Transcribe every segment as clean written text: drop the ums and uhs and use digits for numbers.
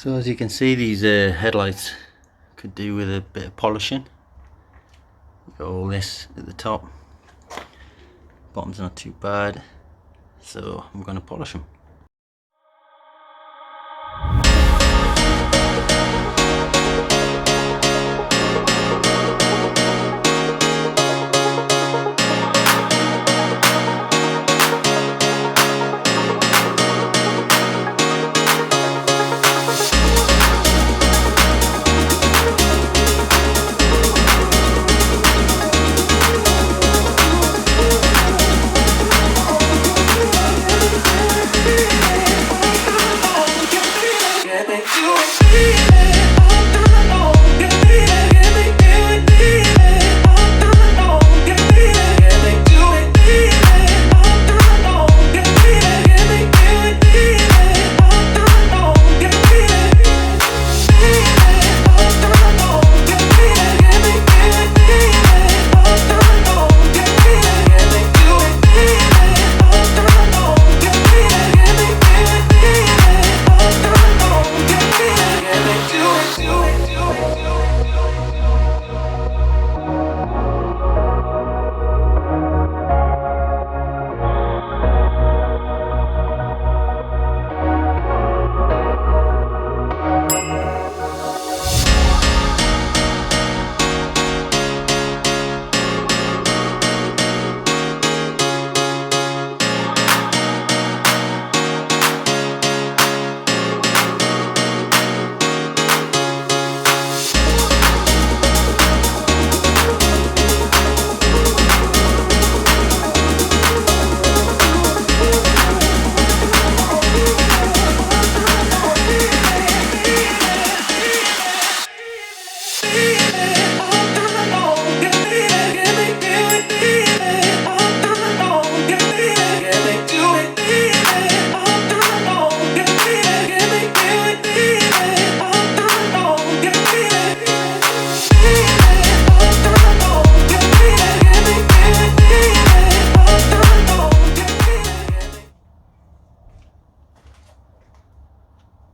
So as you can see, these headlights could do with a bit of polishing. Got all this at the top. Bottom's not too bad, so I'm going to polish them.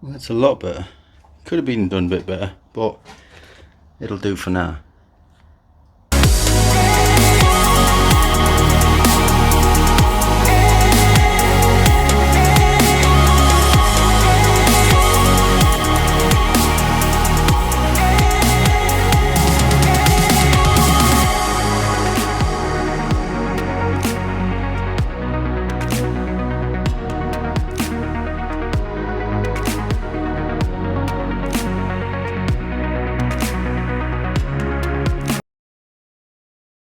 Well, that's a lot better. Could have been done a bit better, but it'll do for now.